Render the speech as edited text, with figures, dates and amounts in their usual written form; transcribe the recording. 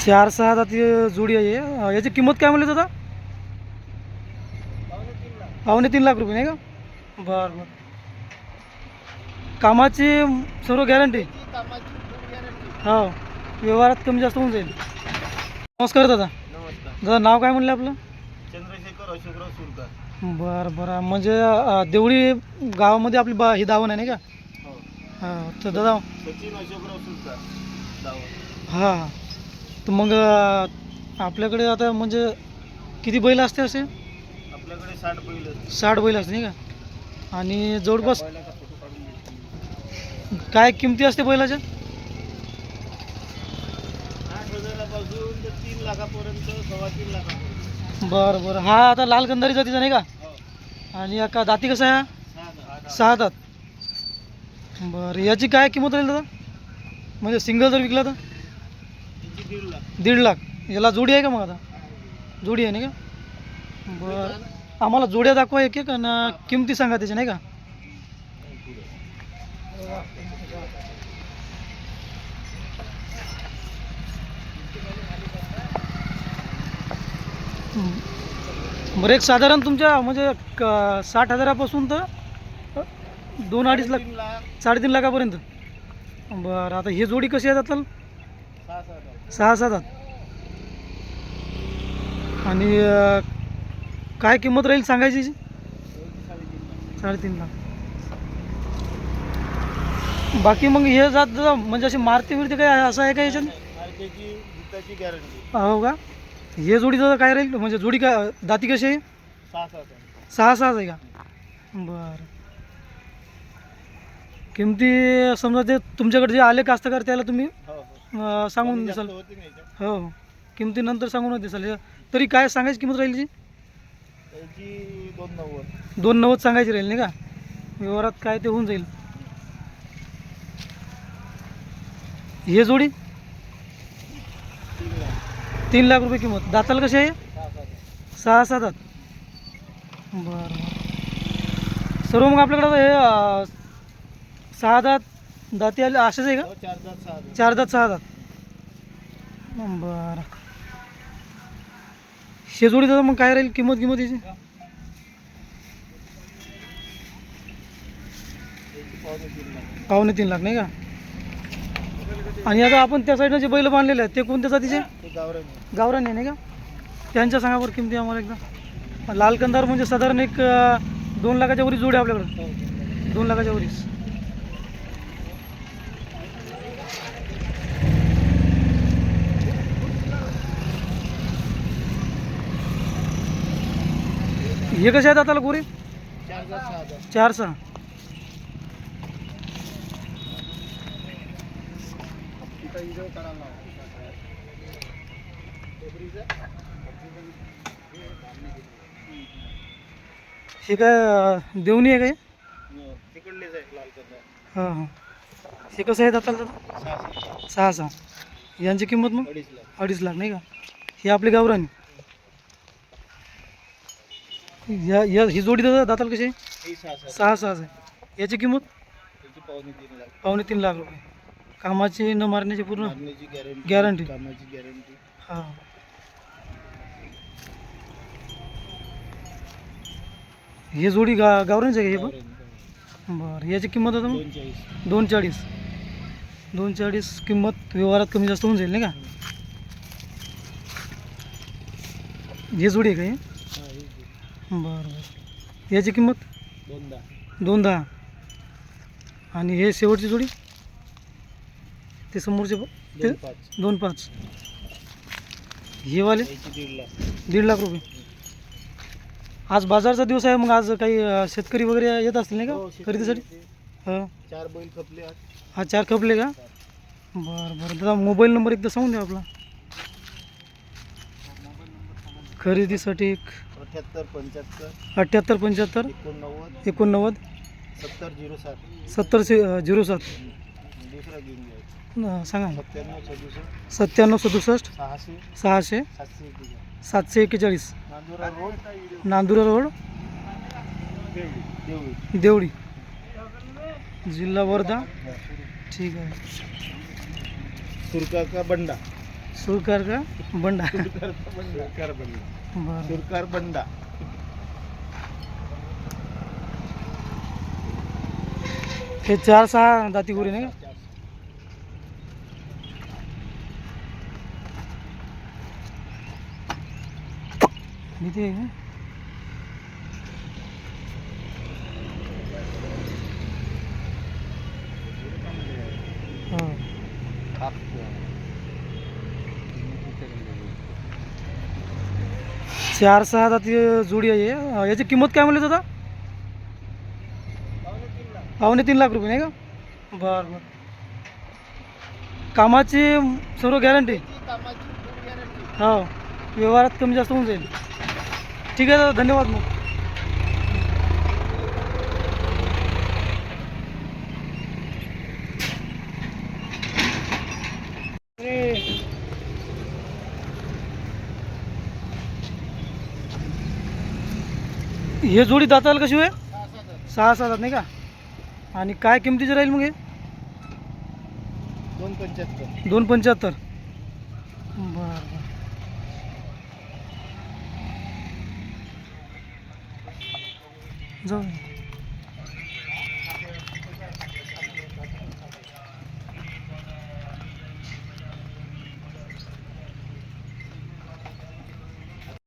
चार सहा जाती जोडी आहे. याची किंमत काय म्हणली दादा? 2.25 लाख रुपये नाही का? बरं बरं. कामाची सर्व गॅरंटी? हो, व्यवहारात कमी जास्त होऊन जाईल. नमस्कार दादा. नमस्कार. दादा नाव काय म्हणलं आपलं? चंद्रशेखर अशोकराव सुरकर. बरं बरं. म्हणजे देवळी गावामध्ये आपली ही दावण आहे नाही का? हो. हां, तर दादा सचिन अशोकराव सुरकर दावण. हां हां. तर मग आपल्याकडे आता म्हणजे किती बैल असते असे? आपल्याकडे 60 बैल आहेत. 60 बैल असते नाही का? आणि जवळपास बैलाचा फोटो काढून घेतली. काय किमती असते बैलाच्या? 8,000पासून ते 3 लाखापर्यंत, 3.25 लाखापर्यंत. बरं बरं. हा आता लाल गंधारी जातीचा नाही का? हो. आणि का दाती कसं आहे? 6 दात. बरं, याची काय किंमत राहील दादा? म्हणजे सिंगल जर विकला तर? त्याची 1.5 लाख. 1.5 लाख. याला जोडी आहे का मग आता? जोडी आहे नाही का? बरं, आम्हाला जोड्या दाखवा एक एक आणि किमती सांगा त्याच्या नाही का? बरं, एक साधारण तुमच्या म्हणजे 60,000पासून तर 2-2.5 लाख, 3 लाख, 3.5 लाखापर्यंत. बरं, आता ही जोडी कशी आहे जातात? 6-7 6-7. आणि काय किंमत राहील सांगायची? 3.5 लाख. बाकी मग हे जात म्हणजे अशी मारती बिरती काय असं आहे का याच्यात? त्याची जिताची गॅरंटी. हो का? हे जोडीचं काय राहील म्हणजे जोडी काय दाती कशी आहे? 6-7. 6-6 आहे का? बरं. किमती समजा ते तुमच्याकडे जे आले कास्तकार त्याला तुम्ही हो हो. सांगून जास्त देसाल? होती नाही याच्यात. हो हो. किमती नंतर सांगून देसाल. तरी काय सांगायची किंमत राहील जी? त्याची 2.90. 2.90 सांगायची राहील नाही का? व्यवहारात काय ते होऊन जाईल. हे जोडी 3 लाख. 3 लाख रुपये किंमत. दाताला कशी आहे? 6-7. 6-6 दात. बरं बरं. सर्व मग आपल्याकडं हे 6 दात दाती आले असेच आहे का? हो, 4 दात 6 दात. 4 दात 6 दात. बरं. हे जोडी दादा मग काय राहील किंमत याची? त्याची 2.25 लाख. 2.25 लाख नाही का? आणि आता आपण त्या साईडनं जे बैल बांधलेले आहेत ते कोणत्या जातीचे? ते गावरान. गावरान आहे नाही का? त्यांच्या सांगावर किमती आम्हाला एकदा. लाल कंदार म्हणजे साधारण एक 2 लाखाच्या वरीच जोडी आपल्याकडं. हो. 2 लाखाच्या वरीच. हे कसे आहेत आता गोरे? 4 दात 6 दात. 4-6. हे काय देवणी आहे काय? तिकडलेच आहे लाल कलर. हां हां. हे कसं आहे दाताला दादा? 6-6. यांची किंमत मग 2.5 लाख. 2.5 लाख नाही का? हे आपले गावरान. ही जोडी दादा दाताला कशी आहे? ही 6-7. 6-6 आहे. याची किंमत त्याची 2.25 लाख. 2.25 लाख रुपये. कामाची न मारण्याची पूर्ण मारण्याची गॅरंटी. कामाची गॅरंटी. हां. हे जोडी गावरानच आहे का हे पण? बरं. याची किंमत आता मग 2.40. 2.40. 2.40 किंमत. व्यवहारात कमी जास्त होऊन जाईल नाही का? हे जोडी आहे का हे? हा, ही बरं बरं. याची किंमत 2.10. 2.10. आणि हे शेवटची जोडी ते समोरचे ते 2.5. 2.5. हे वाले त्याची 1.5 लाख. 1.5 लाख रुपये. आज बाजारचा दिवस आहे, मग आज काही शेतकरी वगैरे येत असतील नाही हो, का शेतकरी खरेदीसाठी? येते. हां. 4 बैल खपले आज. हा 4 खपले का? बरं बरं. दादा मोबाईल नंबर एकदा सांगून द्या आपला खरेदीसाठी. 78 75 78 75 89 89 70 07. 70 07. दुसरा घेऊन घ्यायचा. सांगा ना. 97 67 97 67 600 600 741. 741. Nandura road, Nandura road Deoli. देवळी. जिल्हा वर्धा. ठीक आहे. सुरकार का बंडा. सुरकार का बंडा. सुरकार बंडा. बरं. सुरकार बंडा. हे 4-6 दाती गुरे नाही का? किती आहे का? 4-6 दाती जोडी आहे. याची किंमत काय म्हणली दादा? 2.5 लाख रुपये नाही का? बरं बरं. कामाची सर्व गॅरंटी. हो, व्यवहारात कमी जास्त होऊन जाईल. ठीक आहे दादा, धन्यवाद. मग हे जोडी दाताला कशी आहे? 6-6 दात नाही का? आणि काय किमतीचे राहील मग हे? 275. 2.75. बरं बरं. जाऊ.